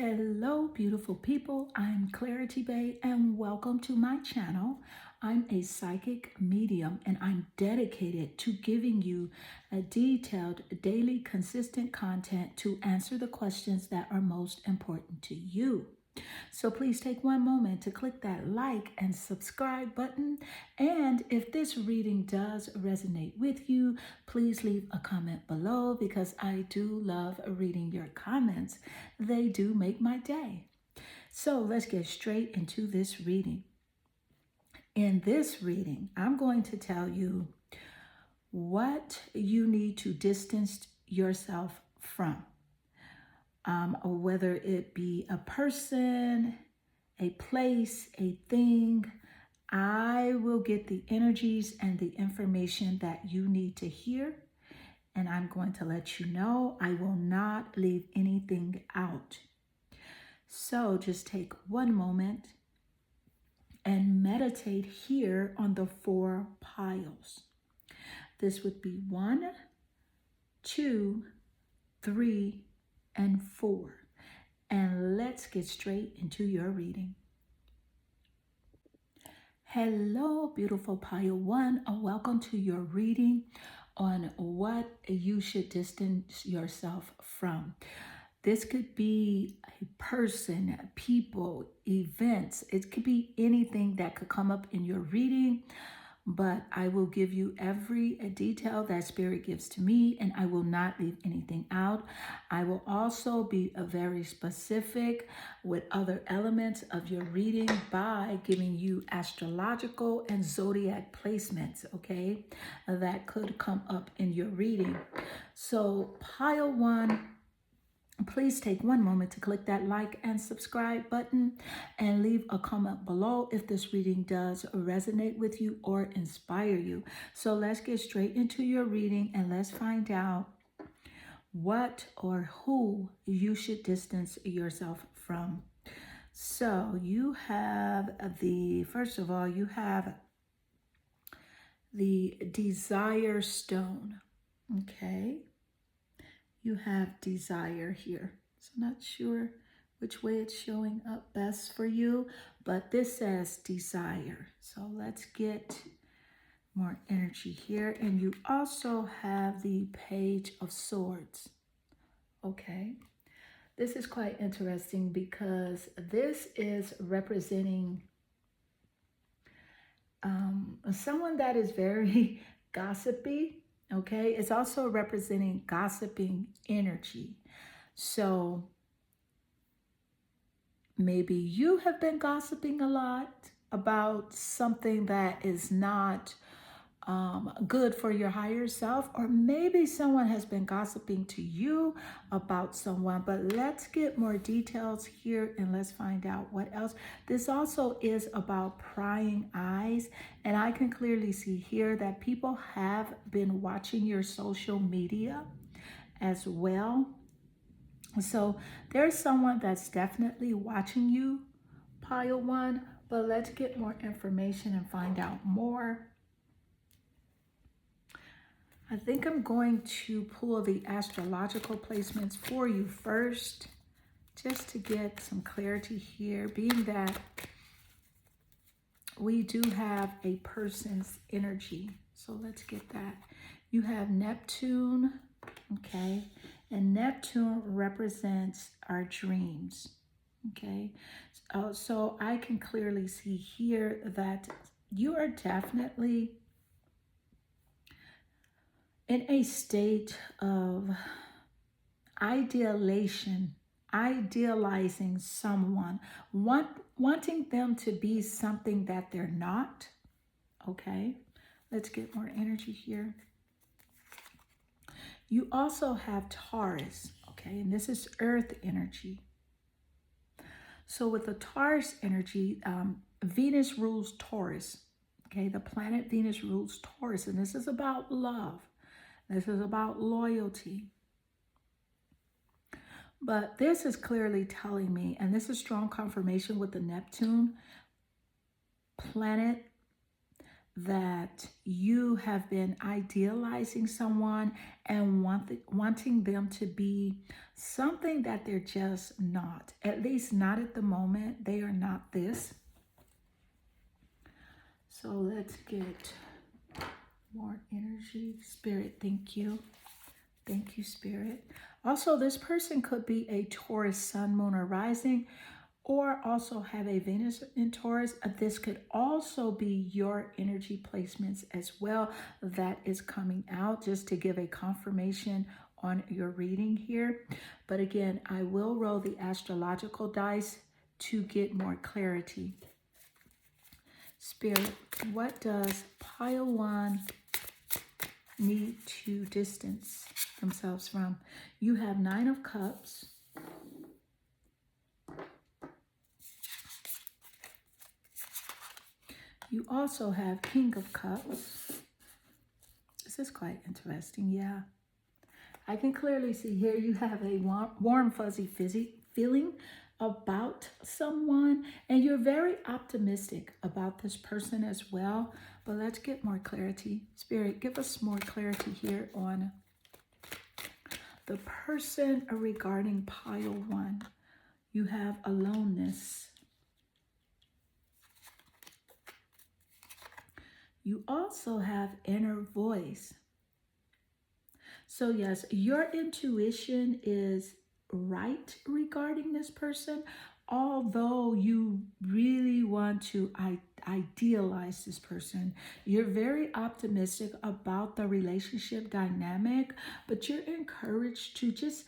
Hello, beautiful people. I'm Clarity Bay, and welcome to my channel. I'm a psychic medium, and I'm dedicated to giving you a detailed, daily, consistent content to answer the questions that are most important to you. So please take one moment to click that like and subscribe button. And if this reading does resonate with you, please leave a comment below because I do love reading your comments. They do make my day. So let's get straight into this reading. In this reading, I'm going to tell you what you need to distance yourself from. Whether it be a person, a place, a thing, I will get the energies and the information that you need to hear, and I'm going to let you know. I will not leave anything out. So just take one moment and meditate here on the 4 piles. This would be 1, 2, 3, and 4. And let's get straight into your reading. Hello, beautiful pile 1. Welcome to your reading on what you should distance yourself from. This could be a person, people, events. It could be anything that could come up in your reading. But I will give you every detail that Spirit gives to me, and I will not leave anything out. I will also be very specific with other elements of your reading by giving you astrological and zodiac placements, okay, that could come up in your reading. So pile 1, please take one moment to click that like and subscribe button and leave a comment below if this reading does resonate with you or inspire you. So let's get straight into your reading and let's find out what or who you should distance yourself from. So you have first of all, you have the desire stone, okay? You have desire here. So I'm not sure which way it's showing up best for you, but this says desire. So let's get more energy here. And you also have the Page of Swords. Okay. This is quite interesting because this is representing someone that is very gossipy. Okay, it's also representing gossiping energy. So maybe you have been gossiping a lot about something that is not good for your higher self, or maybe someone has been gossiping to you about someone. But let's get more details here and let's find out what else. This also is about prying eyes, and I can clearly see here that people have been watching your social media as well. So there's someone that's definitely watching you, pile 1, but let's get more information and find out more. I think I'm going to pull the astrological placements for you first, just to get some clarity here, being that we do have a person's energy. So let's get that. You have Neptune, okay? And Neptune represents our dreams, okay? So I can clearly see here that you are definitely in a state of idealizing someone, wanting them to be something that they're not. Okay, let's get more energy here. You also have Taurus, okay, and this is earth energy. So with the Taurus energy, Venus rules Taurus, okay? The planet Venus rules Taurus, and this is about love. This is about loyalty. But this is clearly telling me, and this is strong confirmation with the Neptune planet, that you have been idealizing someone and wanting them to be something that they're just not. At least not at the moment. They are not this. So let's get more energy. Spirit, thank you. Thank you, Spirit. Also, this person could be a Taurus sun, moon, or rising, or also have a Venus in Taurus. This could also be your energy placements as well that is coming out, just to give a confirmation on your reading here. But again, I will roll the astrological dice to get more clarity. Spirit, what does pile 1 need to distance themselves from? You have 9 of Cups. You also have King of Cups. This is quite interesting, yeah. I can clearly see here you have a warm, fuzzy feeling about someone, and you're very optimistic about this person as well. But let's get more clarity. Spirit, give us more clarity here on the person regarding pile 1. You have aloneness. You also have inner voice. So yes, your intuition is right regarding this person, although you really want to idealize this person. You're very optimistic about the relationship dynamic, but you're encouraged to just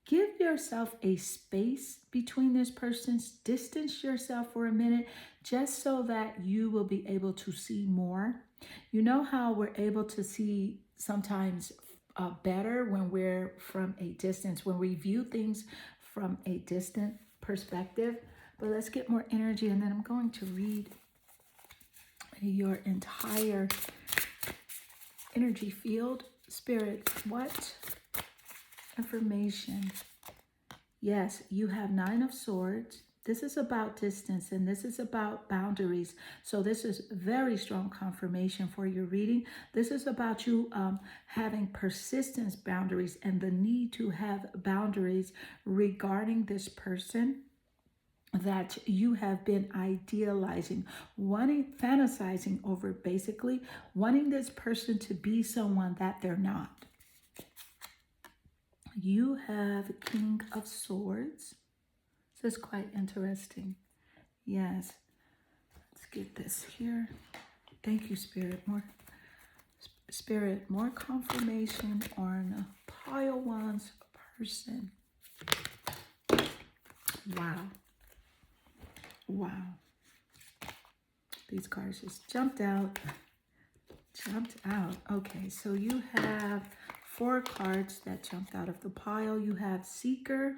give yourself a space between this person's, distance yourself for a minute, just so that you will be able to see more. You know how we're able to see sometimes better when we're from a distance, when we view things from a distant perspective. But let's get more energy, and then I'm going to read your entire energy field. Spirit, what information? Yes, you have 9 of Swords. This is about distance, and this is about boundaries. So this is very strong confirmation for your reading. This is about you having persistence boundaries and the need to have boundaries regarding this person that you have been idealizing, fantasizing over, basically wanting this person to be someone that they're not. You have King of Swords. This is quite interesting. Yes. Let's get this here. Thank you, Spirit. More confirmation on pile 1's person. Wow. Wow. These cards just jumped out. Okay, so you have 4 cards that jumped out of the pile. You have Seeker.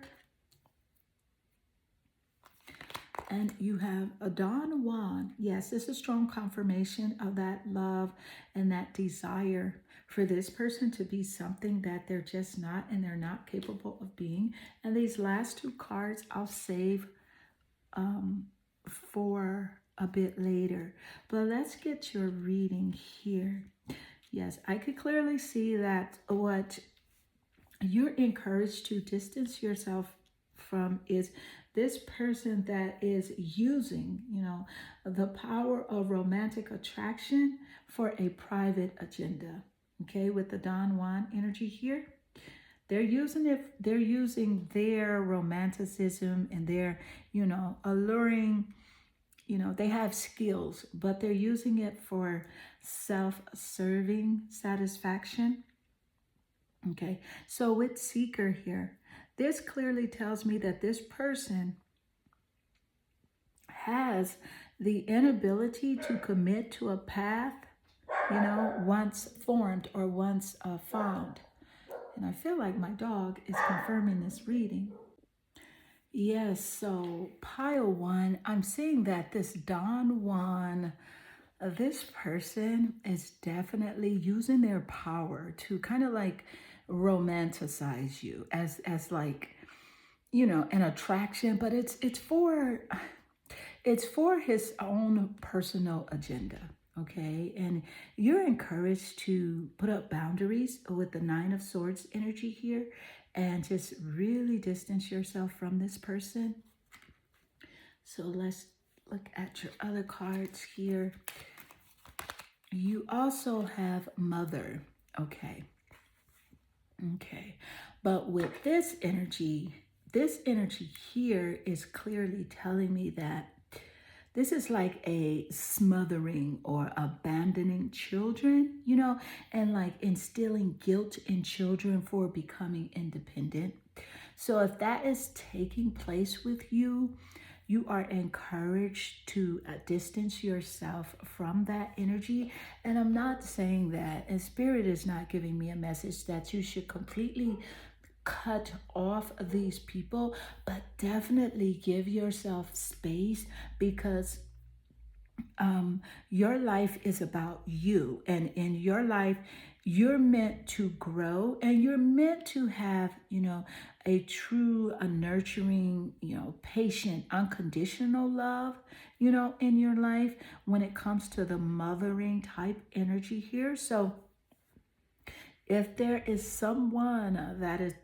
And you have a Don Juan. Yes, this is strong confirmation of that love and that desire for this person to be something that they're just not, and they're not capable of being. And these last 2 cards I'll save for a bit later. But let's get your reading here. Yes, I could clearly see that what you're encouraged to distance yourself from is this person that is using, the power of romantic attraction for a private agenda. Okay, with the Don Juan energy here, they're using their romanticism and their, alluring, they have skills, but they're using it for self-serving satisfaction. Okay, so with Seeker here, this clearly tells me that this person has the inability to commit to a path, once formed or once found. And I feel like my dog is confirming this reading. Yes, so pile 1, I'm seeing that this Don Juan, this person is definitely using their power to kind of like romanticize you as like, an attraction, but it's for his own personal agenda. okay? And you're encouraged to put up boundaries with the Nine of Swords energy here and just really distance yourself from this person. So let's look at your other cards here. You also have Mother, okay? Okay, but with this energy here is clearly telling me that this is like a smothering or abandoning children, you know, and like instilling guilt in children for becoming independent. So if that is taking place with you, you are encouraged to distance yourself from that energy. And I'm not saying that, and Spirit is not giving me a message that you should completely cut off these people, but definitely give yourself space, because your life is about you, and in your life you're meant to grow, and you're meant to have, you know, a true, a nurturing, you know, patient, unconditional love, you know, in your life when it comes to the mothering type energy here. So if there is someone that is,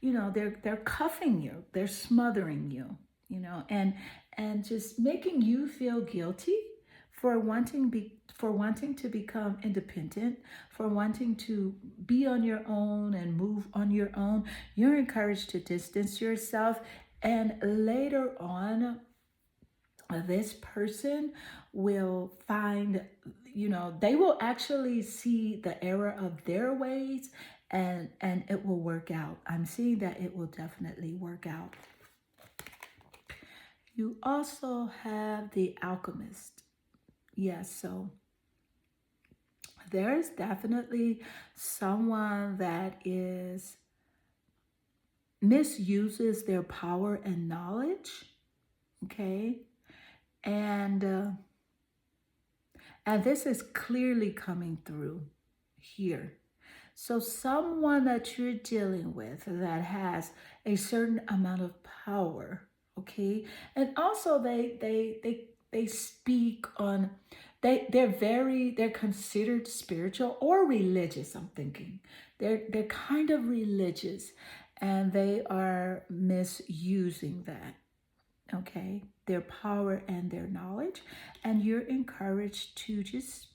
you know, they're cuffing you, they're smothering you, you know, and just making you feel guilty for wanting to become independent, for wanting to be on your own and move on your own, you're encouraged to distance yourself. And later on, this person will find, you know, they will actually see the error of their ways, and it will work out. I'm seeing that it will definitely work out. You also have the Alchemist. Yes, so there's definitely someone that is misuses their power and knowledge, okay? And this is clearly coming through here. So someone that you're dealing with that has a certain amount of power, okay? And also they speak on, they're considered spiritual or religious, I'm thinking. They're kind of religious, and they are misusing that, okay? Their power and their knowledge, and you're encouraged to just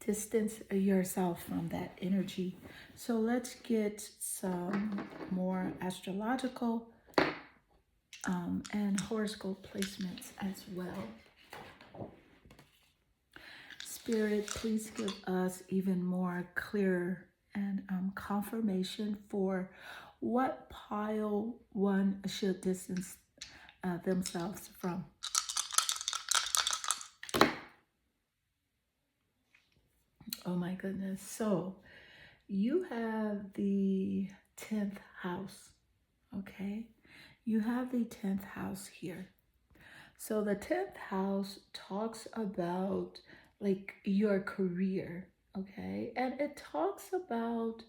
distance yourself from that energy. So let's get some more astrological and horoscope placements as well. Spirit, please give us even more clear and confirmation for what pile one should distance themselves from. Oh my goodness. So you have the 10th house, okay? You have the 10th house here. So the 10th house talks about like your career, okay? And it talks about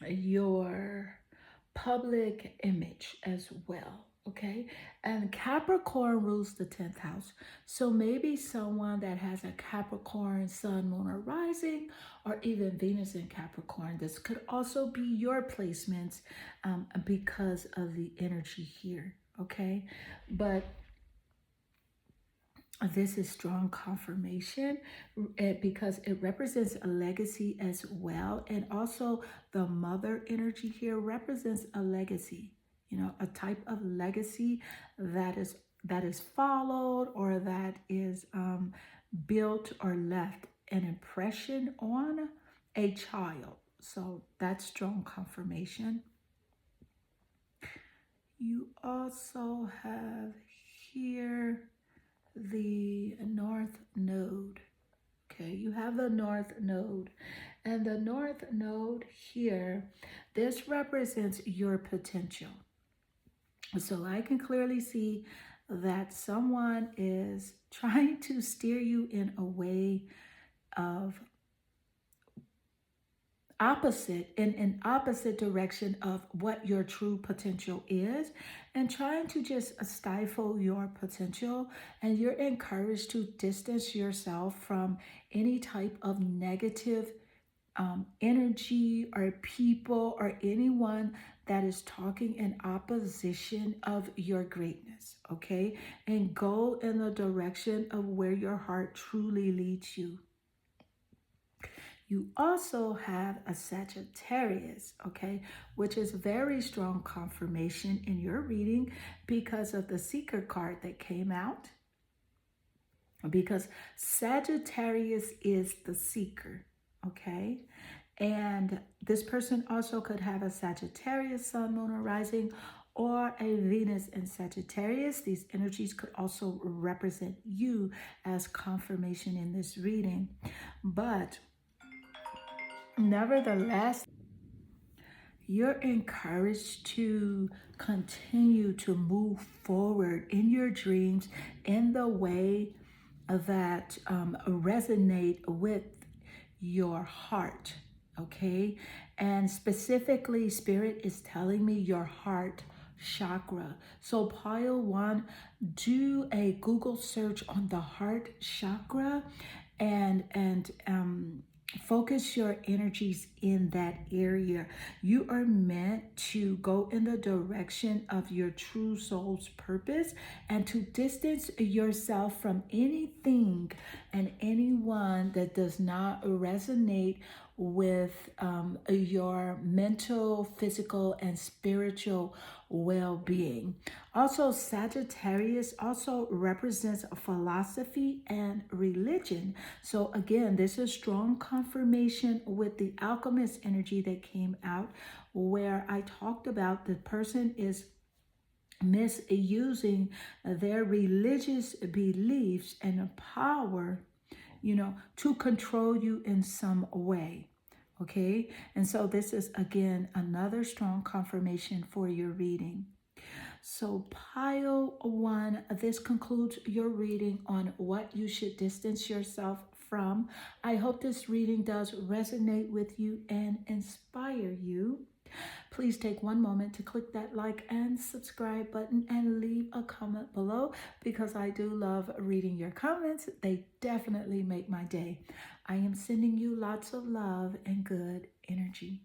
your public image as well, okay? And Capricorn rules the 10th house. So maybe someone that has a Capricorn sun, moon, or rising, or even Venus in Capricorn, this could also be your placements because of the energy here, okay? But this is strong confirmation because it represents a legacy as well. And also the mother energy here represents a legacy, you know, a type of legacy that is followed, or that is built or left an impression on a child. So that's strong confirmation. You also have here the North Node. Okay, you have the North Node. And the North Node here, this represents your potential. So I can clearly see that someone is trying to steer you in a way of in an opposite direction of what your true potential is, and trying to just stifle your potential. And you're encouraged to distance yourself from any type of negative energy or people or anyone that is talking in opposition of your greatness, okay? And go in the direction of where your heart truly leads you. You also have a Sagittarius, okay, which is very strong confirmation in your reading because of the Seeker card that came out. Because Sagittarius is the seeker, okay? And this person also could have a Sagittarius sun, moon, or rising, or a Venus in Sagittarius. These energies could also represent you as confirmation in this reading. But nevertheless, you're encouraged to continue to move forward in your dreams in the way that resonate with your heart, okay? And specifically, Spirit is telling me your heart chakra. So pile 1, do a Google search on the heart chakra and focus your energies in that area. You are meant to go in the direction of your true soul's purpose and to distance yourself from anything and anyone that does not resonate with your mental, physical, and spiritual well-being. Also, Sagittarius also represents philosophy and religion. So again, this is strong confirmation with the alchemist energy that came out, where I talked about the person is misusing their religious beliefs and power, to control you in some way. Okay, and so this is again another strong confirmation for your reading. So pile 1, this concludes your reading on what you should distance yourself from. I hope this reading does resonate with you and inspire you. Please take one moment to click that like and subscribe button and leave a comment below, because I do love reading your comments. They definitely make my day. I am sending you lots of love and good energy.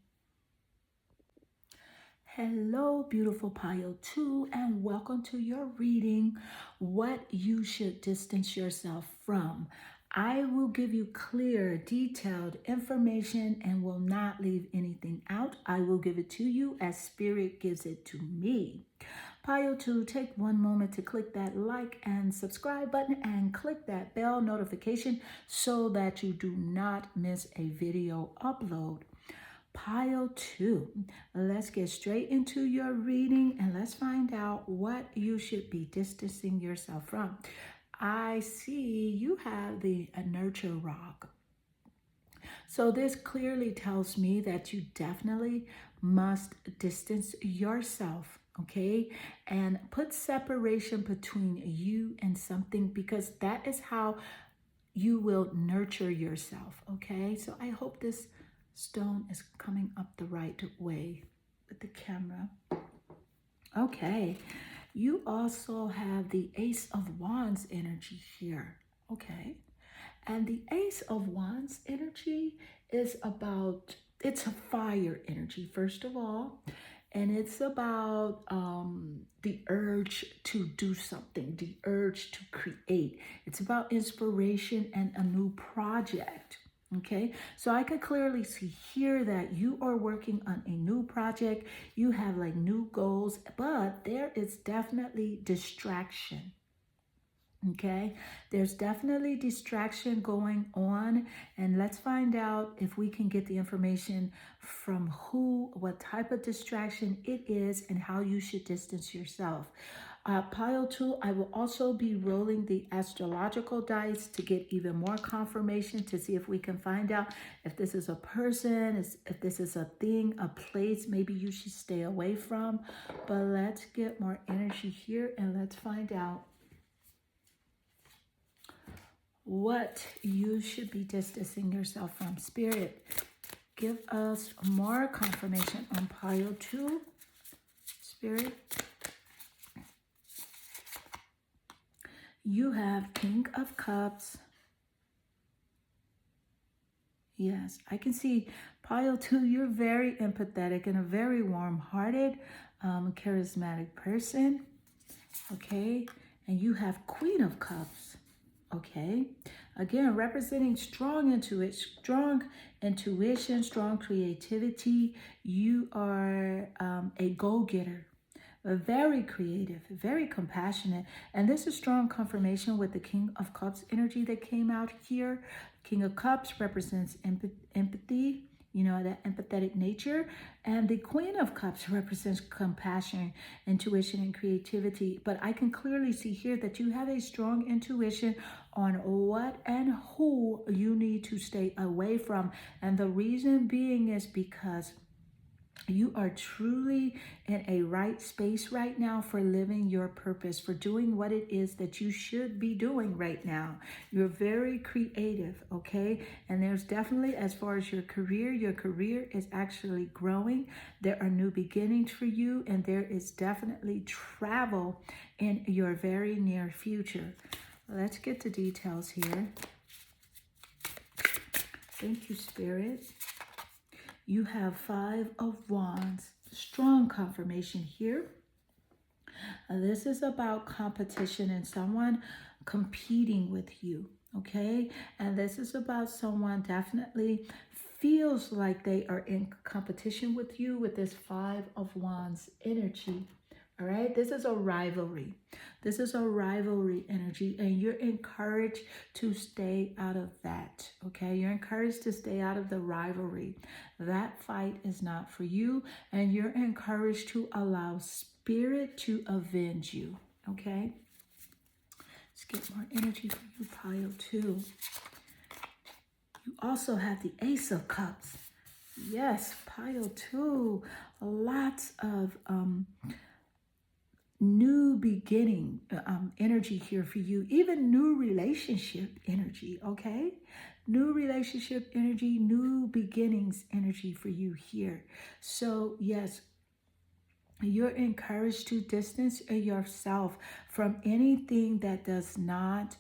Hello, beautiful pile 2, and welcome to your reading, What You Should Distance Yourself From. I will give you clear, detailed information and will not leave anything out. I will give it to you as Spirit gives it to me. Pile 2, take one moment to click that like and subscribe button and click that bell notification so that you do not miss a video upload. Pile 2, let's get straight into your reading and let's find out what you should be distancing yourself from. I see you have the nurture rock. So this clearly tells me that you definitely must distance yourself, okay? And put separation between you and something, because that is how you will nurture yourself, okay? So I hope this stone is coming up the right way with the camera. Okay. You also have the Ace of Wands energy here, okay? And the Ace of Wands energy is about, it's a fire energy, first of all, and it's about the urge to do something, the urge to create. It's about inspiration and a new project. Okay, so I could clearly see here that you are working on a new project. You have like new goals, but there is definitely distraction. Okay, there's definitely distraction going on, and let's find out if we can get the information from who, what type of distraction it is, and how you should distance yourself. Pile 2, I will also be rolling the astrological dice to get even more confirmation, to see if we can find out if this is a person, if this is a thing, a place maybe you should stay away from. But let's get more energy here and let's find out what you should be distancing yourself from. Spirit, Give us more confirmation on pile 2, Spirit. You have King of Cups. Yes, I can see pile 2, you're very empathetic and a very warm-hearted, charismatic person. Okay, and you have Queen of Cups. Okay, again, representing strong intuition, strong creativity. You are a go-getter, very creative, very compassionate. And this is strong confirmation with the King of Cups energy that came out here. King of Cups represents empathy, you know, that empathetic nature. And the Queen of Cups represents compassion, intuition, and creativity. But I can clearly see here that you have a strong intuition on what and who you need to stay away from. And the reason being is because you are truly in a right space right now for living your purpose, for doing what it is that you should be doing right now. You're very creative, okay? And there's definitely, as far as your career is actually growing. There are new beginnings for you, and there is definitely travel in your very near future. Let's get to details here. Thank you, Spirit. You have 5 of Wands. Strong confirmation here. This is about competition and someone competing with you, okay? And this is about someone definitely feels like they are in competition with you with this 5 of Wands energy. All right, this is a rivalry. This is a rivalry energy, and you're encouraged to stay out of that, okay? You're encouraged to stay out of the rivalry. That fight is not for you, and you're encouraged to allow Spirit to avenge you, okay? Let's get more energy for you, pile 2. You also have the Ace of Cups. Yes, pile 2. Lots of new beginning energy here for you, even new relationship energy, okay? New relationship energy, new beginnings energy for you here. So yes, you're encouraged to distance yourself from anything that does not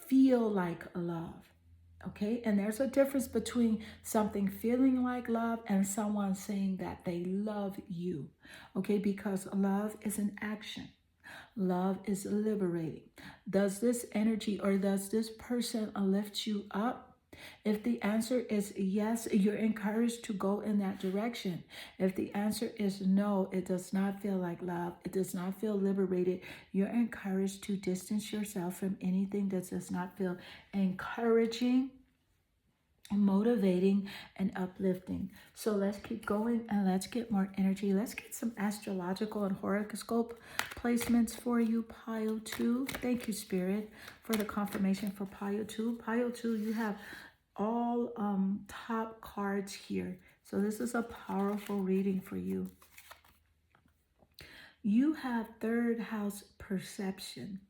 feel like love. Okay, and there's a difference between something feeling like love and someone saying that they love you. Okay, because love is an action. Love is liberating. Does this energy or does this person lift you up? If the answer is yes, you're encouraged to go in that direction. If the answer is no, it does not feel like love, it does not feel liberated, you're encouraged to distance yourself from anything that does not feel encouraging, motivating, and uplifting. So let's keep going and let's get more energy. Let's get some astrological and horoscope placements for you, pile 2. Thank you, Spirit, for the confirmation for pile 2. Pile 2, you have all top cards here. So this is a powerful reading for you. You have 3rd house perception.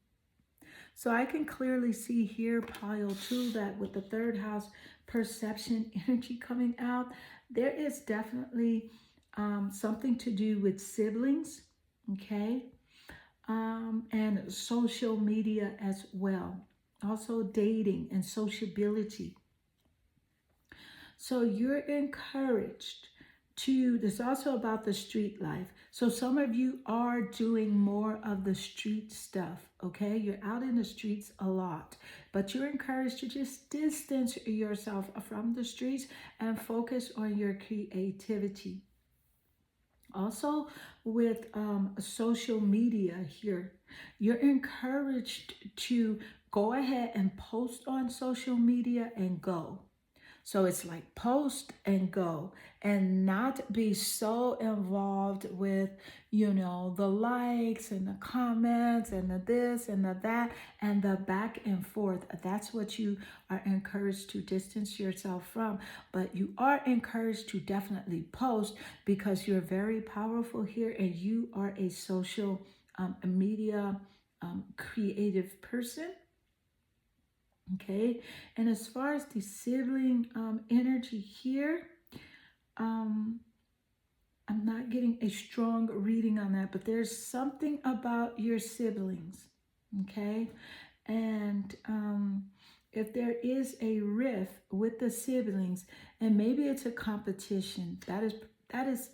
So I can clearly see here, pile 2, that with the 3rd house perception energy coming out, there is definitely something to do with siblings, okay? And social media as well. Also dating and sociability. So you're encouraged to, this is also about the street life. So some of you are doing more of the street stuff, okay? You're out in the streets a lot, but you're encouraged to just distance yourself from the streets and focus on your creativity. Also with social media here, you're encouraged to go ahead and post on social media and go. So it's like post and go and not be so involved with, you know, the likes and the comments and the this and the that and the back and forth. That's what you are encouraged to distance yourself from. But you are encouraged to definitely post because you're very powerful here and you are a social media creative person. Okay, and as far as the sibling energy here, Um, I'm not getting a strong reading on that, but there's something about your siblings, okay? And if there is a rift with the siblings, and maybe it's a competition, that is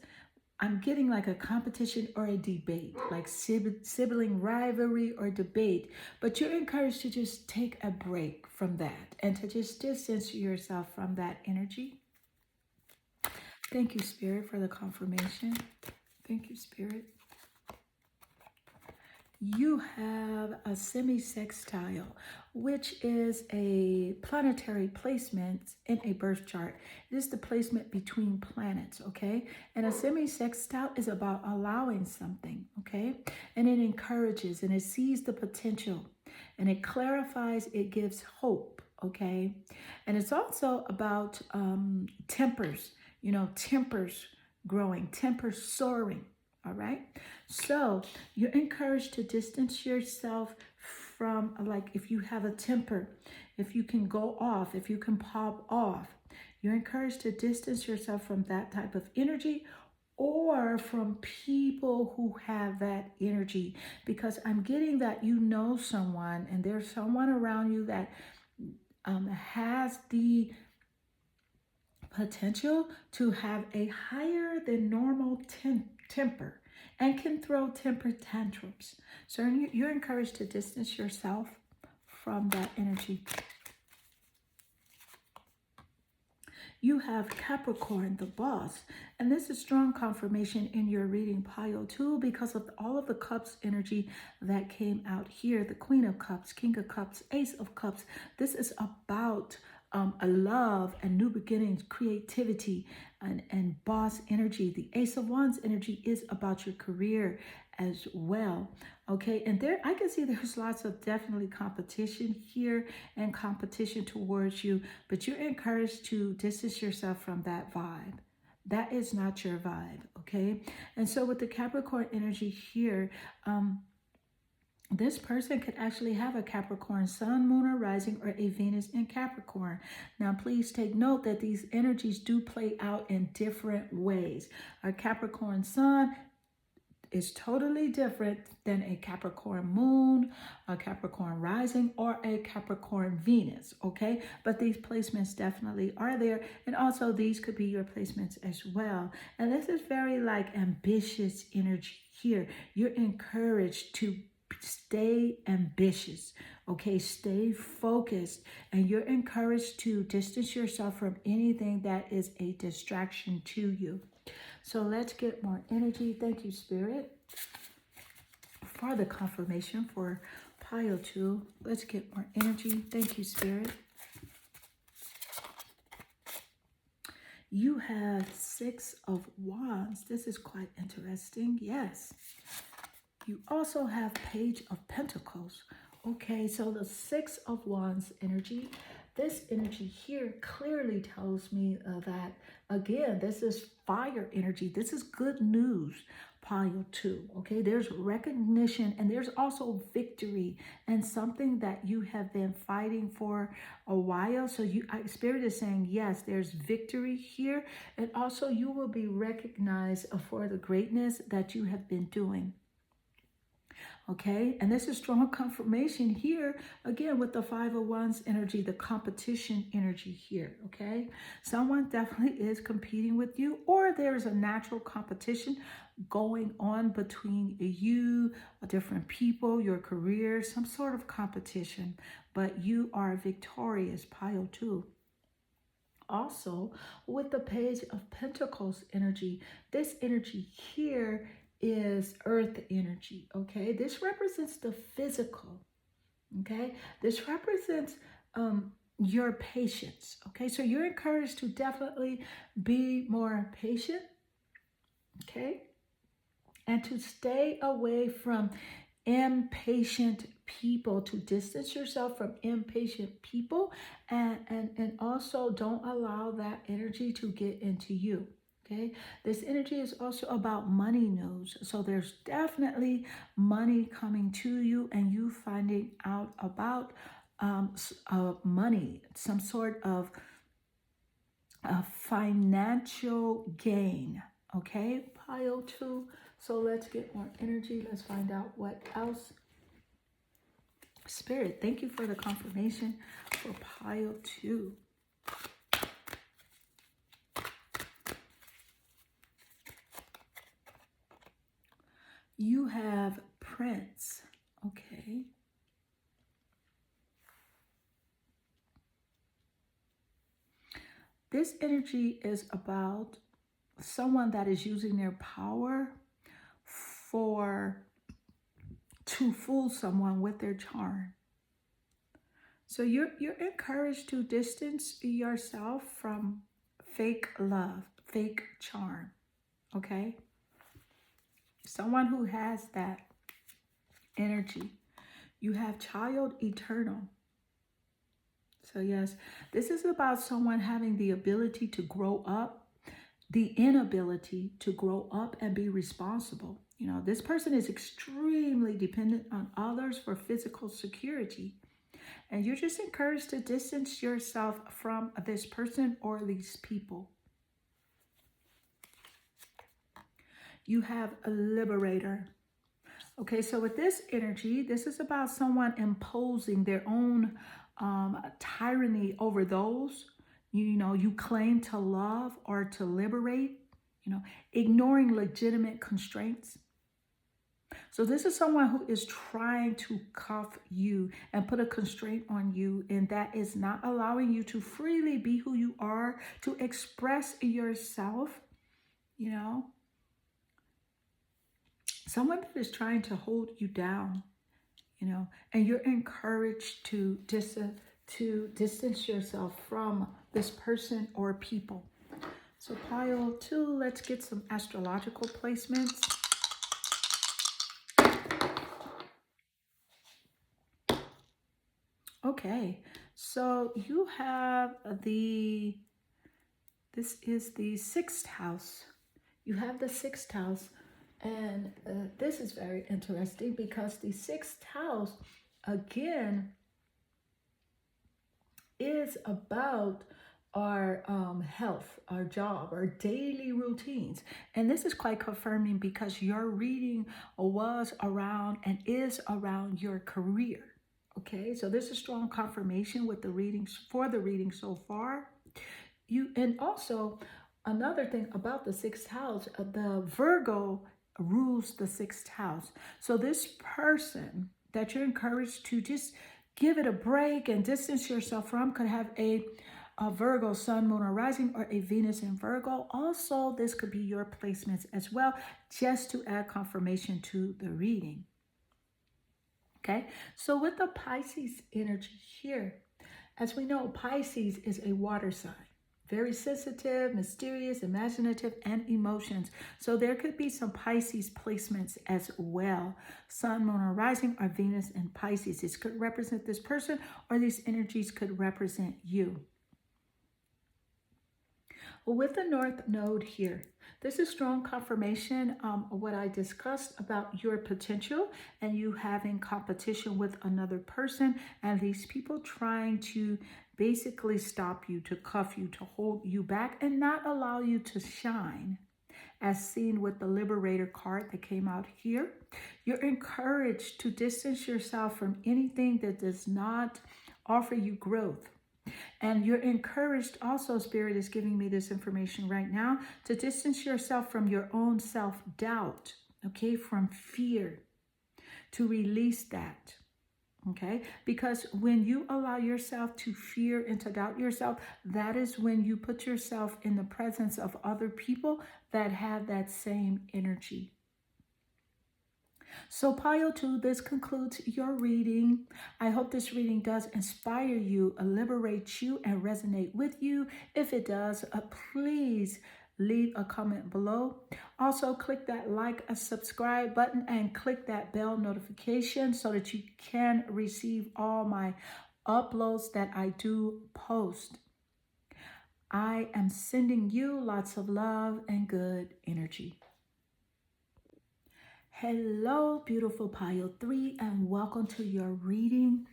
I'm getting like a competition or a debate, like sibling rivalry or debate. But you're encouraged to just take a break from that and to just distance yourself from that energy. Thank you, Spirit, for the confirmation. Thank you, Spirit. You have a semi-sextile, which is a planetary placement in a birth chart. It is the placement between planets, okay? And a semi-sextile is about allowing something, okay? And it encourages and it sees the potential and it clarifies, it gives hope, okay? And it's also about tempers, tempers growing, tempers soaring. All right. So you're encouraged to distance yourself from, like, if you have a temper, if you can go off, if you can pop off, you're encouraged to distance yourself from that type of energy or from people who have that energy, because I'm getting that you know someone and there's someone around you that has the potential to have a higher than normal temper and can throw temper tantrums. So you're encouraged to distance yourself from that energy. You have Capricorn, the boss, and this is strong confirmation in your reading pile too, because of all of the cups energy that came out here. The Queen of Cups, King of Cups, Ace of Cups. This is about a love and new beginnings, creativity, and boss energy. The Ace of Wands energy is about your career as well. Okay, and there I can see there's lots of definitely competition here and competition towards you, but you're encouraged to distance yourself from that vibe. That is not your vibe, okay? And so with the Capricorn energy here, this person could actually have a Capricorn sun, moon, or rising, or a Venus in Capricorn. Now, please take note that these energies do play out in different ways. A Capricorn sun is totally different than a Capricorn moon, a Capricorn rising, or a Capricorn Venus, okay? But these placements definitely are there. And also these could be your placements as well. And this is very like ambitious energy here. You're encouraged to stay ambitious, okay? Stay focused, and you're encouraged to distance yourself from anything that is a distraction to you. So let's get more energy. Thank you, Spirit, for the confirmation for pile 2. Let's get more energy. Thank you, Spirit. You have 6 of Wands. This is quite interesting. Yes. You also have Page of Pentacles. Okay, so the 6 of Wands energy, this energy here clearly tells me that, again, this is fire energy. This is good news, pile 2. Okay, there's recognition and there's also victory and something that you have been fighting for a while. So Spirit is saying, yes, there's victory here. And also you will be recognized for the greatness that you have been doing. Okay, and this is strong confirmation here, again, with the 5 of Wands energy, the competition energy here, okay? Someone definitely is competing with you, or there's a natural competition going on between you, different people, your career, some sort of competition, but you are victorious, pile 2. Also, with the Page of Pentacles energy, this energy here is earth energy, okay? This represents the physical, okay? This represents your patience, okay? So you're encouraged to definitely be more patient, okay? And to stay away from impatient people, to distance yourself from impatient people, and also don't allow that energy to get into you. Okay, this energy is also about money news. So there's definitely money coming to you and you finding out about money, some sort of a financial gain. Okay, pile 2. So let's get more energy. Let's find out what else. Spirit, thank you for the confirmation for pile 2. You have Prince. Okay. This energy is about someone that is using their power to fool someone with their charm. So you're encouraged to distance yourself from fake love, fake charm. Okay? Someone who has that energy. You have Child Eternal. So yes, this is about someone having the ability to grow up, the inability to grow up and be responsible. You know, this person is extremely dependent on others for physical security. And you're just encouraged to distance yourself from this person or these people. You have a Liberator. Okay, so with this energy, this is about someone imposing their own tyranny over those, you claim to love or to liberate, ignoring legitimate constraints. So this is someone who is trying to cuff you and put a constraint on you, and that is not allowing you to freely be who you are, to express yourself, Someone that is trying to hold you down, and you're encouraged to distance yourself from this person or people. So pile 2, let's get some astrological placements. Okay, so you have this is the 6th house. You have the 6th house, and this is very interesting because the 6th house, again, is about our health, our job, our daily routines. And this is quite confirming because your reading was around and is around your career. Okay, so this is strong confirmation with the readings for the reading so far. And also another thing about the 6th house, the Virgo rules the 6th house. So this person that you're encouraged to just give it a break and distance yourself from could have a Virgo sun, moon, or rising, or a Venus in Virgo. Also, this could be your placements as well, just to add confirmation to the reading. Okay, so with the Pisces energy here, as we know, Pisces is a water sign. Very sensitive, mysterious, imaginative, and emotions. So there could be some Pisces placements as well. Sun, moon, or rising, or Venus in Pisces. This could represent this person, or these energies could represent you. With the North Node here, this is strong confirmation of what I discussed about your potential and you having competition with another person, and these people trying to basically stop you, to cuff you, to hold you back and not allow you to shine, as seen with the Liberator card that came out here. You're encouraged to distance yourself from anything that does not offer you growth. And you're encouraged also, Spirit is giving me this information right now, to distance yourself from your own self-doubt, okay, from fear, to release that, okay? Because when you allow yourself to fear and to doubt yourself, that is when you put yourself in the presence of other people that have that same energy. So pile 2, this concludes your reading. I hope this reading does inspire you, liberate you, and resonate with you. If it does, please leave a comment below. Also, click that like and subscribe button and click that bell notification so that you can receive all my uploads that I do post. I am sending you lots of love and good energy. Hello, beautiful pile 3, and welcome to your reading.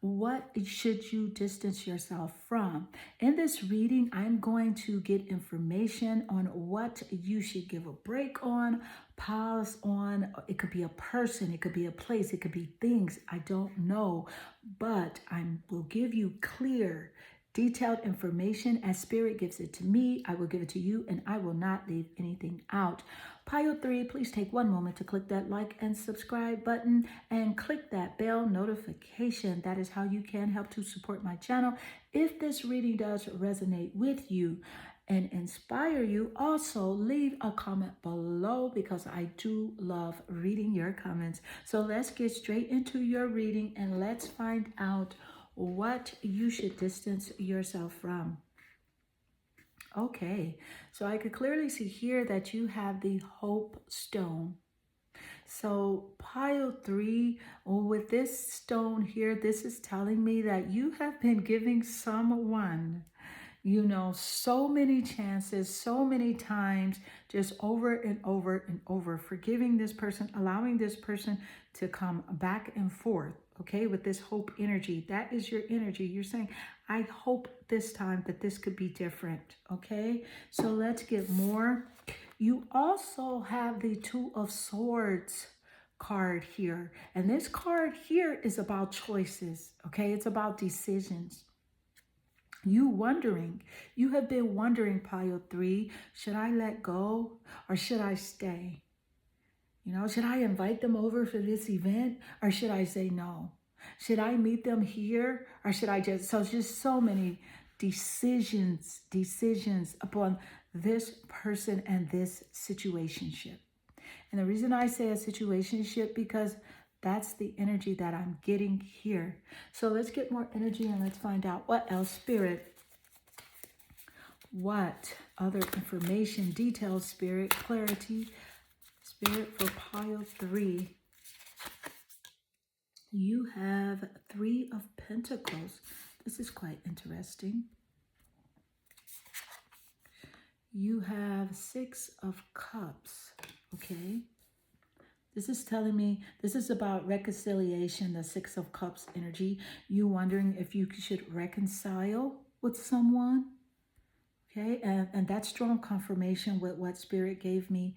What should you distance yourself from? In this reading, I'm going to get information on what you should give a break on, pause on. It could be a person, it could be a place, it could be things. I don't know, but I will give you clear, detailed information as Spirit gives it to me. I will give it to you, and I will not leave anything out. Pile 3, please take one moment to click that like and subscribe button and click that bell notification. That is how you can help to support my channel. If this reading does resonate with you and inspire you, also leave a comment below because I do love reading your comments. So let's get straight into your reading and let's find out what you should distance yourself from. Okay, so I could clearly see here that you have the Hope Stone. So pile 3, with this stone here, this is telling me that you have been giving someone, you know, so many chances, so many times, just over and over and over, forgiving this person, allowing this person to come back and forth. Okay, with this hope energy, that is your energy. You're saying, I hope this time that this could be different. Okay, so let's get more. You also have the Two of Swords card here. And this card here is about choices. Okay, it's about decisions. You have been wondering, pile 3, should I let go or should I stay? You know, should I invite them over for this event or should I say no? Should I meet them here or should I just so many decisions upon this person and this situationship. And the reason I say a situationship because that's the energy that I'm getting here. So let's get more energy and let's find out what else, Spirit. What other information, details, Spirit, clarity, Spirit, for pile 3. You have 3 of Pentacles. This is quite interesting. You have 6 of Cups. Okay. This is telling me this is about reconciliation, the 6 of Cups energy. You wondering if you should reconcile with someone. Okay. And that's strong confirmation with what Spirit gave me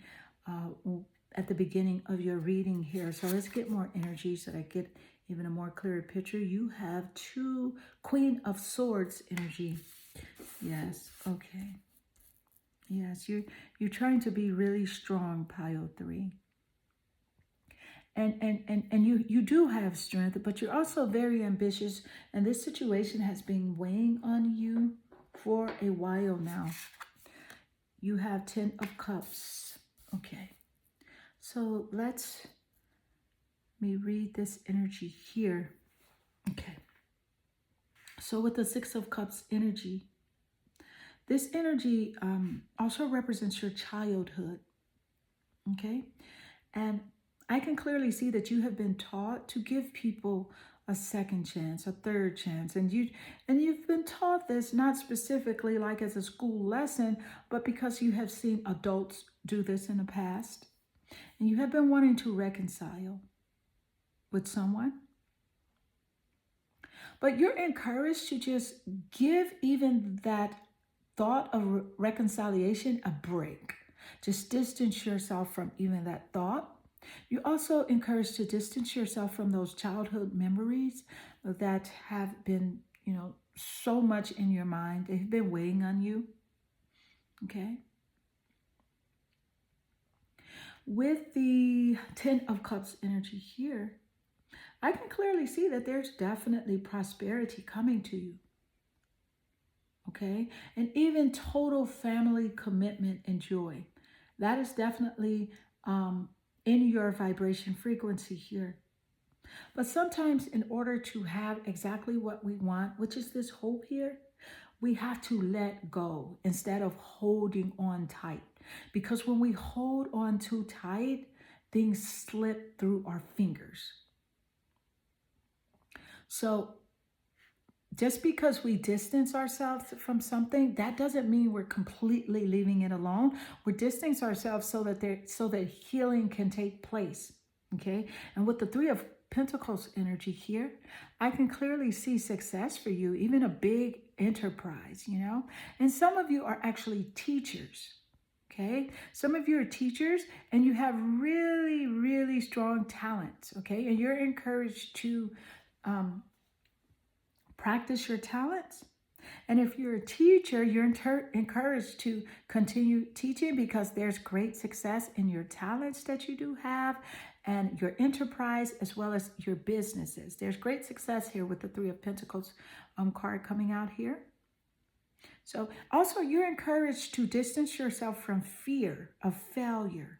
at the beginning of your reading here. So let's get more energy so that I get even a more clearer picture. You have 2 Queen of Swords energy. Yes. Okay. Yes, you're trying to be really strong, pile 3. And you do have strength, but you're also very ambitious. And this situation has been weighing on you for a while now. You have 10 of Cups. Okay. So let me read this energy here. Okay. So with the 6 of Cups energy, this energy also represents your childhood. Okay. And I can clearly see that you have been taught to give people a second chance, a third chance. And you've been taught this not specifically like as a school lesson, but because you have seen adults do this in the past. And you have been wanting to reconcile with someone. But you're encouraged to just give even that thought of reconciliation a break. Just distance yourself from even that thought. You're also encouraged to distance yourself from those childhood memories that have been, you know, so much in your mind. They've been weighing on you. Okay. With the 10 of Cups energy here, I can clearly see that there's definitely prosperity coming to you. Okay. And even total family commitment and joy. That is definitely in your vibration frequency here. But sometimes in order to have exactly what we want, which is this hope here, we have to let go instead of holding on tight. Because when we hold on too tight, things slip through our fingers. So just because we distance ourselves from something, that doesn't mean we're completely leaving it alone. We're distancing ourselves so that healing can take place. Okay. And with the 3 of Pentacles energy here, I can clearly see success for you, even a big enterprise, you know? And some of you are actually teachers, okay? Some of you are teachers and you have really, really strong talents, okay? And you're encouraged to practice your talents. And if you're a teacher, you're encouraged to continue teaching because there's great success in your talents that you do have and your enterprise as well as your businesses. There's great success here with the Three of Pentacles card coming out here. So also you're encouraged to distance yourself from fear of failure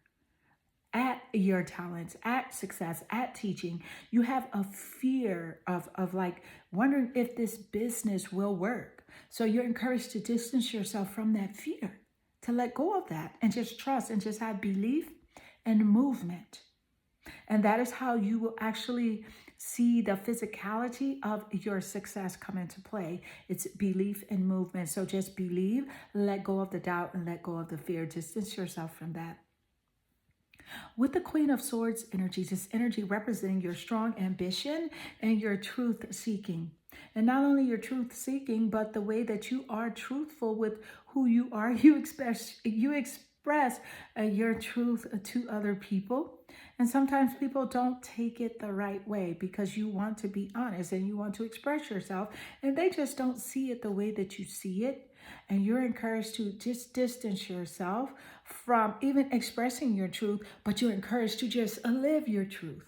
at your talents, at success, at teaching. You have a fear of like wondering if this business will work. So you're encouraged to distance yourself from that fear, to let go of that and just trust and just have belief and movement. And that is how you will actually see the physicality of your success come into play. It's belief and movement. So just believe, let go of the doubt, and let go of the fear. Distance yourself from that. With the Queen of Swords energy, this energy representing your strong ambition and your truth seeking. And not only your truth seeking, but the way that you are truthful with who you are. You express your truth to other people. And sometimes people don't take it the right way because you want to be honest and you want to express yourself. And they just don't see it the way that you see it. And you're encouraged to just distance yourself from even expressing your truth, but you're encouraged to just live your truth.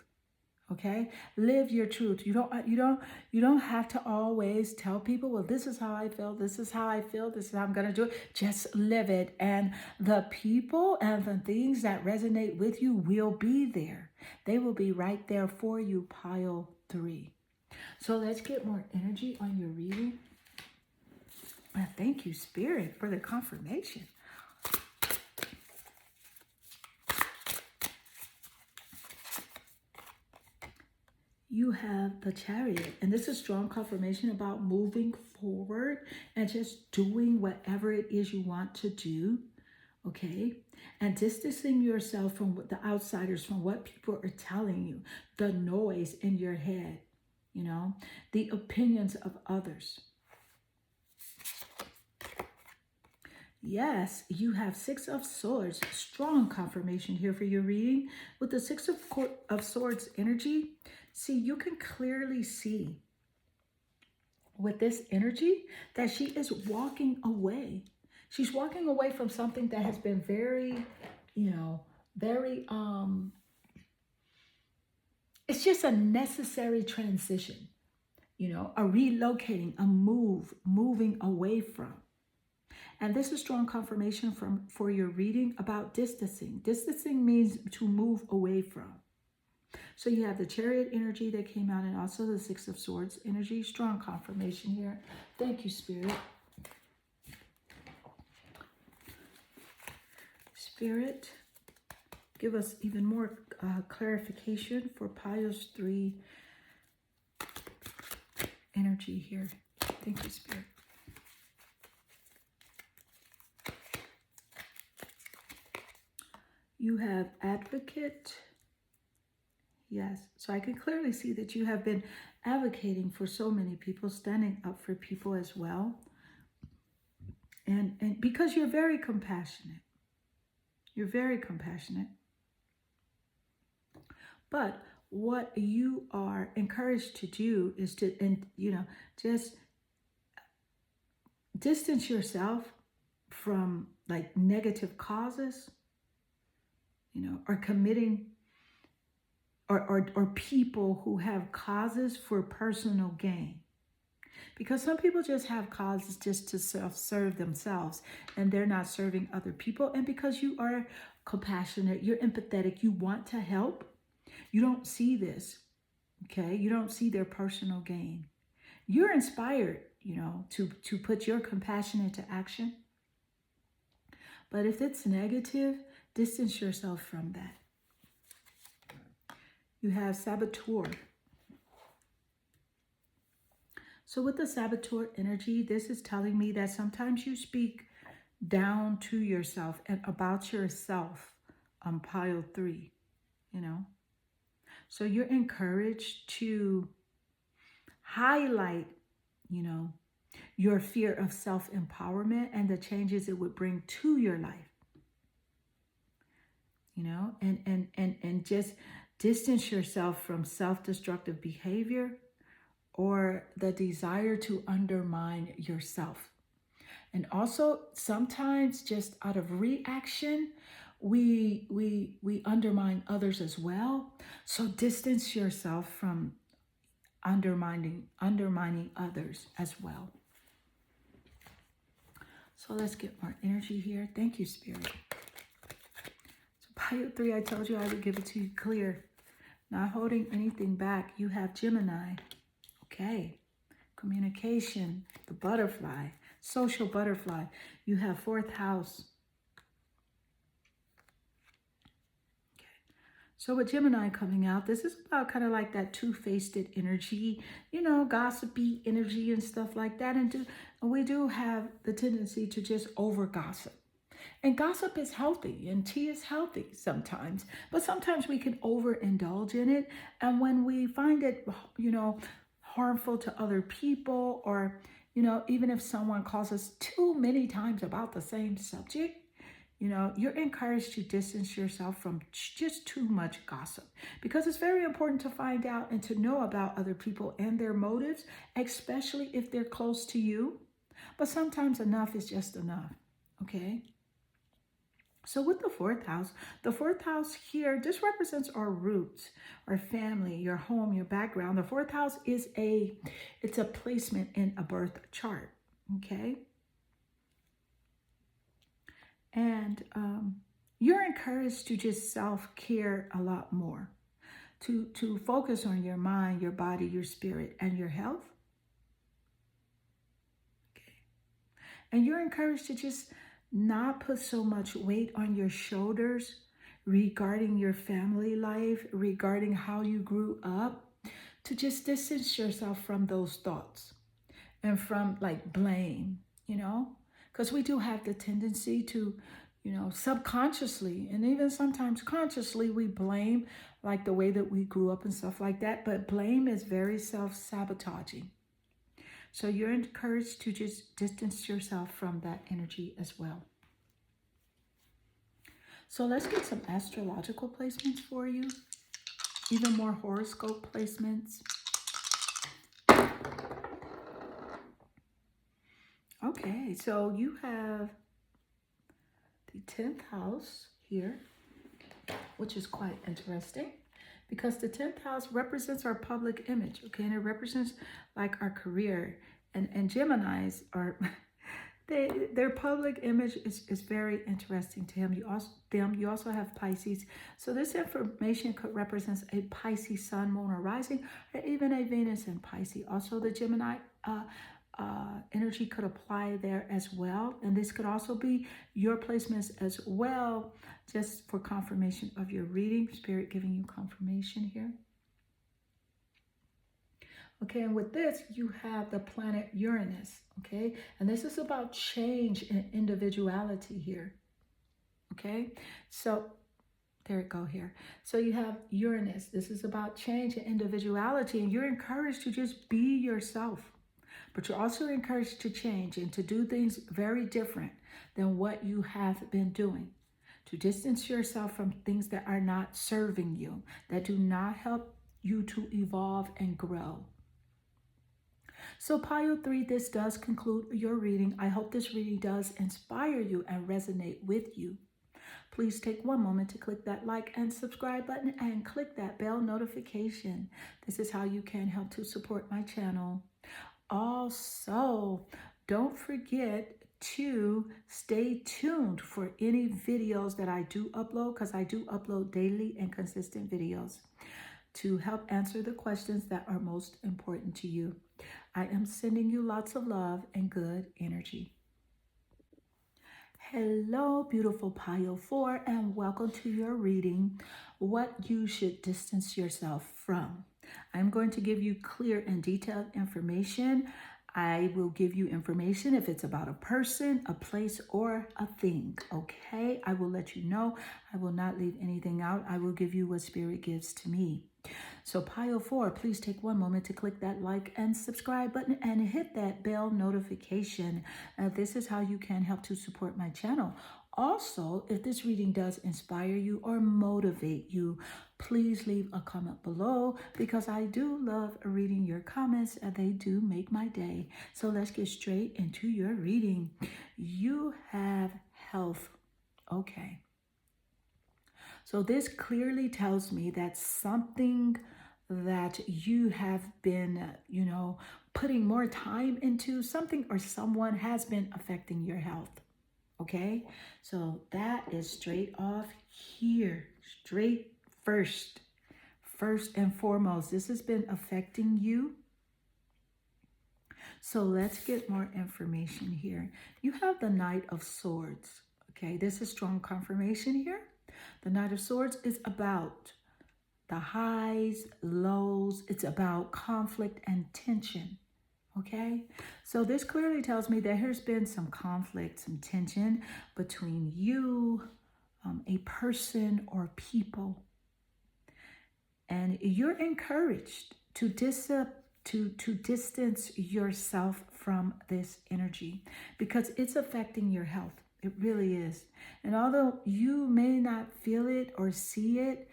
Okay, live your truth. You don't have to always tell people, well, this is how I feel, this is how I feel, this is how I'm gonna do it. Just live it, and the people and the things that resonate with you will be there. They will be right there for you. Pile 3. So let's get more energy on your reading. Thank you, Spirit, for the confirmation. You have the Chariot, and this is strong confirmation about moving forward and just doing whatever it is you want to do, okay? And distancing yourself from the outsiders, from what people are telling you, the noise in your head, you know, the opinions of others. Yes, you have Six of Swords, strong confirmation here for your reading. With the Six of Swords energy, see, you can clearly see with this energy that she is walking away. She's walking away from something that has been very, it's just a necessary transition, a relocating, a moving away from. And this is strong confirmation for your reading about distancing. Distancing means to move away from. So you have the Chariot energy that came out and also the Six of Swords energy. Strong confirmation here. Thank you, Spirit. Spirit, give us even more clarification for Piles 3 energy here. Thank you, Spirit. You have Advocate. Yes, so I can clearly see that you have been advocating for so many people, standing up for people as well. And because you're very compassionate. You're very compassionate. But what you are encouraged to do is to, just distance yourself from like negative causes, or committing or people who have causes for personal gain. Because some people just have causes just to serve themselves and they're not serving other people. And because you are compassionate, you're empathetic, you want to help, you don't see this, okay? You don't see their personal gain. You're inspired, to put your compassion into action. But if it's negative, distance yourself from that. You have Saboteur. So with the Saboteur energy, this is telling me that sometimes you speak down to yourself and about yourself on Pile 3, So you're encouraged to highlight, you know, your fear of self-empowerment and the changes it would bring to your life, you know, and just distance yourself from self-destructive behavior or the desire to undermine yourself. And also sometimes just out of reaction, we undermine others as well. So distance yourself from undermining others as well. So let's get more energy here. Thank you, Spirit. So pile 3, I told you I would give it to you clear. Not holding anything back. You have Gemini. Okay. Communication, the butterfly, social butterfly. You have 4th house. Okay. So with Gemini coming out, this is about kind of like that two-faced energy, you know, gossipy energy and stuff like that. And we do have the tendency to just over gossip. And gossip is healthy and tea is healthy sometimes, but sometimes we can overindulge in it. And when we find it, you know, harmful to other people, or, you know, even if someone calls us too many times about the same subject, you know, you're encouraged to distance yourself from just too much gossip, because it's very important to find out and to know about other people and their motives, especially if they're close to you. But sometimes enough is just enough, okay? So with the 4th house here, this represents our roots, our family, your home, your background. The 4th house is it's a placement in a birth chart, okay? And you're encouraged to just self-care a lot more, to focus on your mind, your body, your spirit, and your health. Okay. And you're encouraged to just not put so much weight on your shoulders regarding your family life, regarding how you grew up, to just distance yourself from those thoughts and from like blame, you know, because we do have the tendency to, you know, subconsciously and even sometimes consciously, we blame like the way that we grew up and stuff like that. But blame is very self-sabotaging. So you're encouraged to just distance yourself from that energy as well. So let's get some astrological placements for you. Even more horoscope placements. Okay, so you have the 10th house here, which is quite interesting, because the 10th house represents our public image, okay? And it represents like our career. And Geminis are, their public image is very interesting to him. You also have Pisces. So this information could represent a Pisces sun, moon, or rising, or even a Venus in Pisces. Also the Gemini energy could apply there as well. And this could also be your placements as well, just for confirmation of your reading. Spirit giving you confirmation here. Okay, and with this, you have the planet Uranus, okay? And this is about change and individuality here, okay? So, there it go here. So you have Uranus. This is about change and individuality, and you're encouraged to just be yourself. But you're also encouraged to change and to do things very different than what you have been doing. To distance yourself from things that are not serving you, that do not help you to evolve and grow. So pile 3, this does conclude your reading. I hope this reading does inspire you and resonate with you. Please take one moment to click that like and subscribe button and click that bell notification. This is how you can help to support my channel. Also, don't forget to stay tuned for any videos that I do upload, because I do upload daily and consistent videos to help answer the questions that are most important to you. I am sending you lots of love and good energy. Hello, beautiful pile 4, and welcome to your reading, what you should distance yourself from. I'm going to give you clear and detailed information. I will give you information if it's about a person, a place, or a thing, okay? I will let you know. I will not leave anything out. I will give you what Spirit gives to me. So pile 4, please take one moment to click that like and subscribe button and hit that bell notification. This is how you can help to support my channel. Also, if this reading does inspire you or motivate you, please leave a comment below because I do love reading your comments and they do make my day. So let's get straight into your reading. You have health. Okay. So this clearly tells me that something that you have been, putting more time into, something or someone has been affecting your health. Okay, so that is straight off here, straight first and foremost. This has been affecting you. So let's get more information here. You have the Knight of Swords. Okay, this is strong confirmation here. The Knight of Swords is about the highs, lows. It's about conflict and tension. Okay, so this clearly tells me that there's been some conflict, some tension between you, a person or people. And you're encouraged to distance yourself from this energy because it's affecting your health. It really is. And although you may not feel it or see it,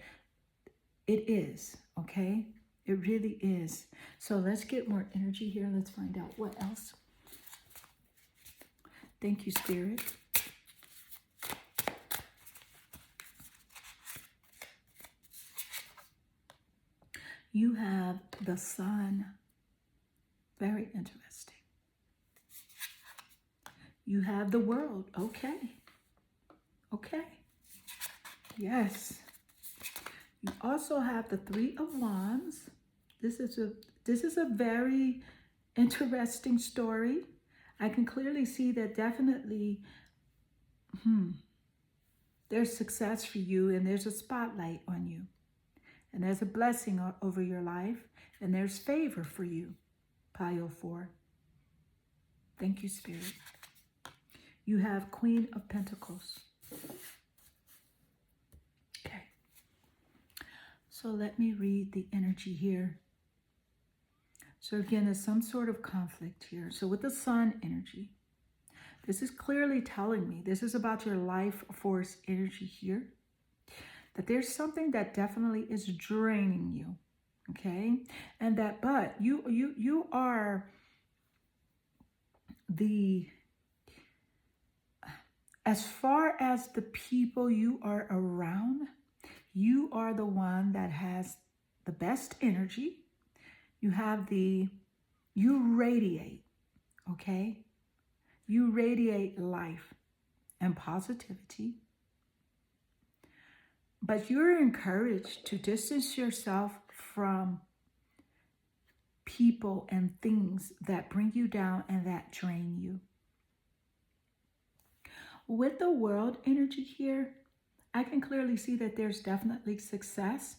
it is, okay? It really is. So let's get more energy here. Let's find out what else. Thank you, Spirit. You have the Sun. Very interesting. You have the World. Okay. Okay. Yes. You also have the Three of Wands. This is a very interesting story. I can clearly see that definitely there's success for you and there's a spotlight on you. And there's a blessing over your life and there's favor for you. Pile 4. Thank you, Spirit. You have Queen of Pentacles. Okay. So let me read the energy here. So again, there's some sort of conflict here. So with the Sun energy, this is clearly telling me, this is about your life force energy here, that there's something that definitely is draining you, okay? And that, but you are as far as the people you are around, you are the one that has the best energy. You radiate, okay? You radiate life and positivity. But you're encouraged to distance yourself from people and things that bring you down and that drain you. With the World energy here, I can clearly see that there's definitely success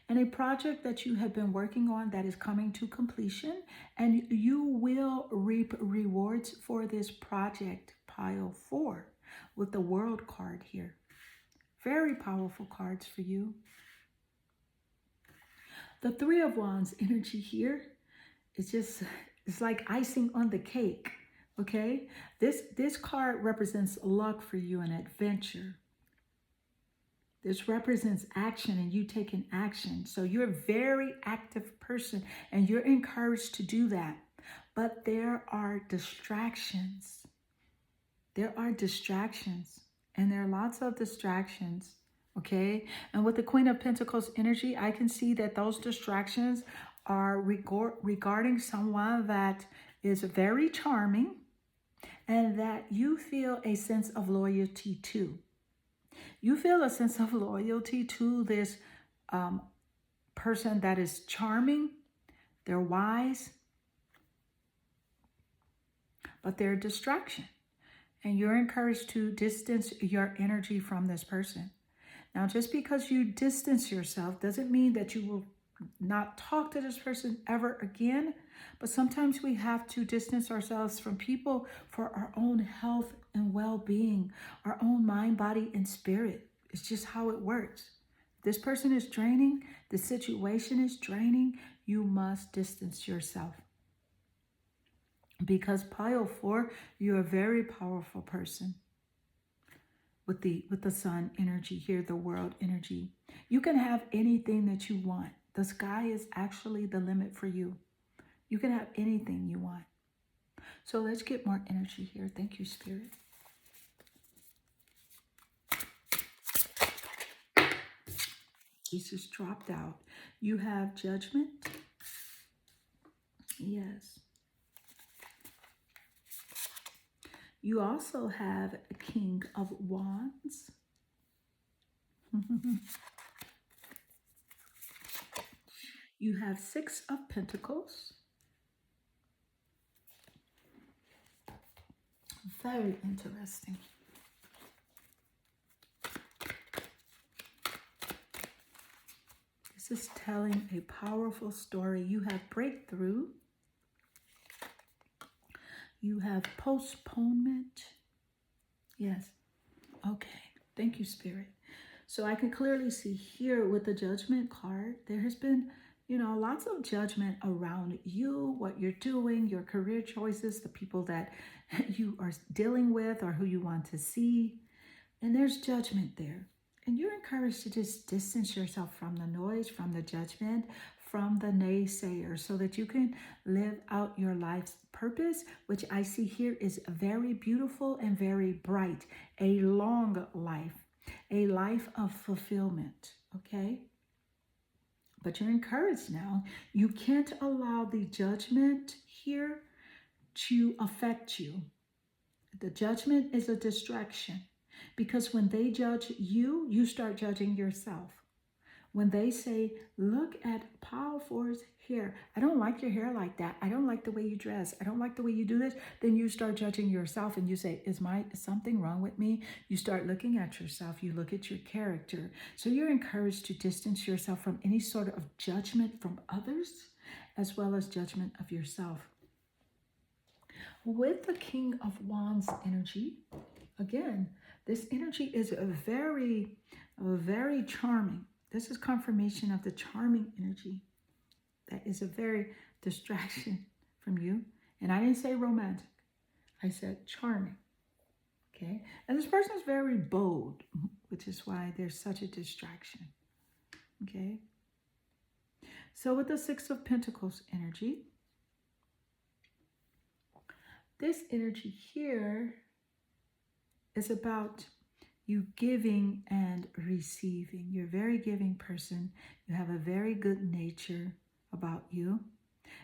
and a project that you have been working on that is coming to completion, and you will reap rewards for this project. Pile 4 with the World card here. Very powerful cards for you. The Three of Wands energy here is it's like icing on the cake, okay? This card represents luck for you and adventure. This represents action and you taking action. So you're a very active person and you're encouraged to do that. But there are distractions. There are distractions. And there are lots of distractions, okay? And with the Queen of Pentacles energy, I can see that those distractions are regarding someone that is very charming and that you feel a sense of loyalty to. You feel a sense of loyalty to this person that is charming. They're wise, but they're a distraction. And you're encouraged to distance your energy from this person. Now, just because you distance yourself doesn't mean that you will not talk to this person ever again. But sometimes we have to distance ourselves from people for our own health and well-being, our own mind, body, and spirit. It's just how it works. This person is draining. The situation is draining. You must distance yourself. Because pile 4, you're a very powerful person. With the sun energy here, the world energy. You can have anything that you want. The sky is actually the limit for you. You can have anything you want. So let's get more energy here. Thank you, Spirit. Jesus dropped out. You have Judgment. Yes. You also have King of Wands. You have 6 of Pentacles. Very interesting. This is telling a powerful story. You have breakthrough. You have postponement. Yes. Okay. Thank you, Spirit. So I can clearly see here with the Judgment card, there has been, lots of judgment around you, what you're doing, your career choices, the people that you are dealing with or who you want to see. And there's judgment there. And you're encouraged to just distance yourself from the noise, from the judgment, from the naysayers, so that you can live out your life's purpose, which I see here is very beautiful and very bright. A long life, a life of fulfillment, okay? But you're encouraged now. You can't allow the judgment here to affect you. The judgment is a distraction, because when they judge you, you start judging yourself. When they say, look at pile 4's hair. I don't like your hair like that. I don't like the way you dress. I don't like the way you do this. Then you start judging yourself and you say, is something wrong with me? You start looking at yourself. You look at your character. So you're encouraged to distance yourself from any sort of judgment from others, as well as judgment of yourself. With the King of Wands energy, again, this energy is very charming. This is confirmation of the charming energy. That is a very distraction from you. And I didn't say romantic. I said charming. Okay? And this person is very bold, which is why there's such a distraction. Okay? So with the 6 of Pentacles energy, this energy here is about you giving and receiving. You're a very giving person. You have a very good nature about you.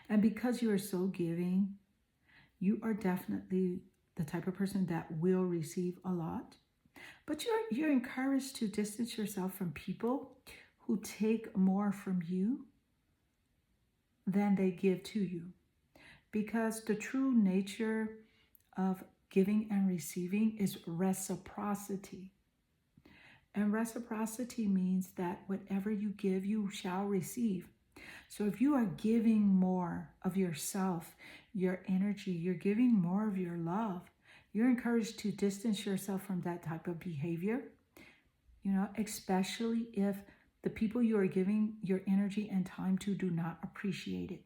And because you are so giving, you are definitely the type of person that will receive a lot. But you're encouraged to distance yourself from people who take more from you than they give to you. Because the true nature of giving and receiving is reciprocity. And reciprocity means that whatever you give, you shall receive. So if you are giving more of yourself, your energy, you're giving more of your love, you're encouraged to distance yourself from that type of behavior, especially if the people you are giving your energy and time to do not appreciate it.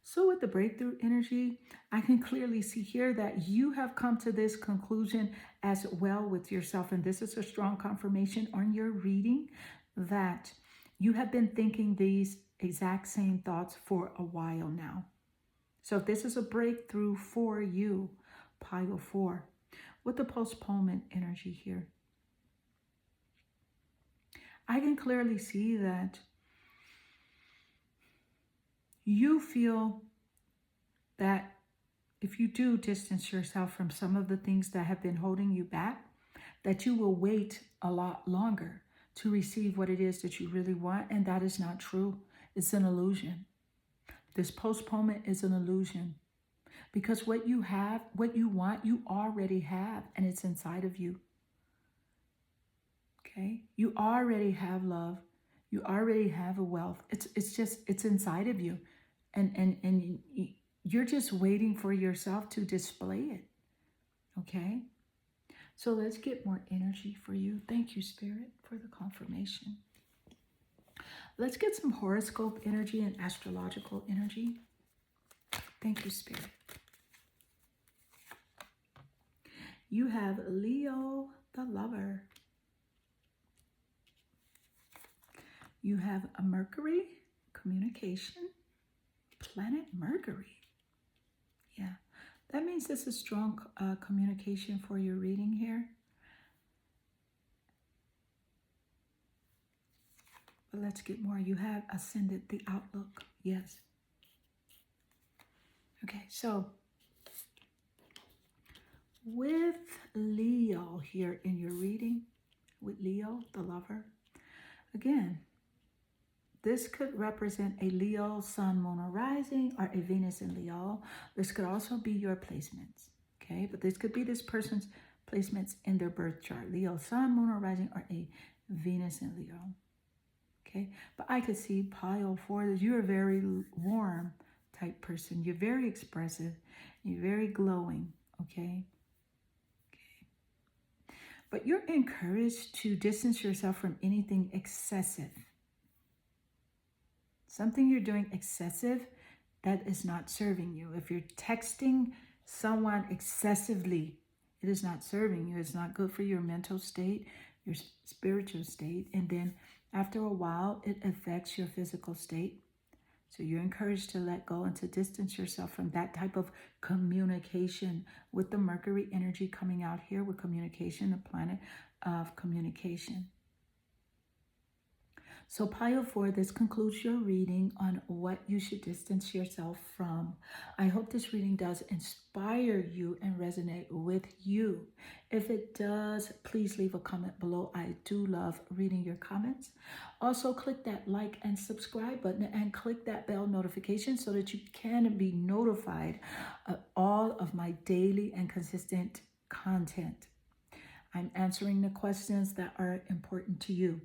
So with the breakthrough energy, I can clearly see here that you have come to this conclusion as well with yourself. And this is a strong confirmation on your reading that you have been thinking these exact same thoughts for a while now. So if this is a breakthrough for you, pile 4, with the postponement energy here, I can clearly see that you feel that if you do distance yourself from some of the things that have been holding you back, that you will wait a lot longer to receive what it is that you really want. And that is not true. It's an illusion. This postponement is an illusion. Because what you have, what you want, you already have, and it's inside of you. Okay? You already have love. You already have a wealth. It's inside of you. And you're just waiting for yourself to display it. Okay? So let's get more energy for you. Thank you, Spirit, for the confirmation. Let's get some horoscope energy and astrological energy. Thank you, Spirit. You have Leo, the lover. You have a Mercury, communication, planet Mercury. Yeah, that means this is strong communication for your reading here. But let's get more. You have ascended the outlook. Yes. Okay, so with Leo here in your reading, with Leo, the lover, again, this could represent a Leo, Sun, Moon, or Rising, or a Venus in Leo. This could also be your placements, okay? But this could be this person's placements in their birth chart. Leo, Sun, Moon, or Rising, or a Venus in Leo, okay? But I could see pile 4 that you're a very warm type person. You're very expressive. You're very glowing, okay? But you're encouraged to distance yourself from anything excessive. Something you're doing excessive that is not serving you. If you're texting someone excessively, it is not serving you. It's not good for your mental state, your spiritual state. And then after a while, it affects your physical state. So you're encouraged to let go and to distance yourself from that type of communication with the Mercury energy coming out here with communication, the planet of communication. So pile 4, this concludes your reading on what you should distance yourself from. I hope this reading does inspire you and resonate with you. If it does, please leave a comment below. I do love reading your comments. Also, click that like and subscribe button and click that bell notification so that you can be notified of all of my daily and consistent content. I'm answering the questions that are important to you.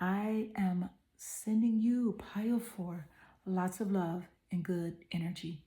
I am sending you, pile 4, lots of love and good energy.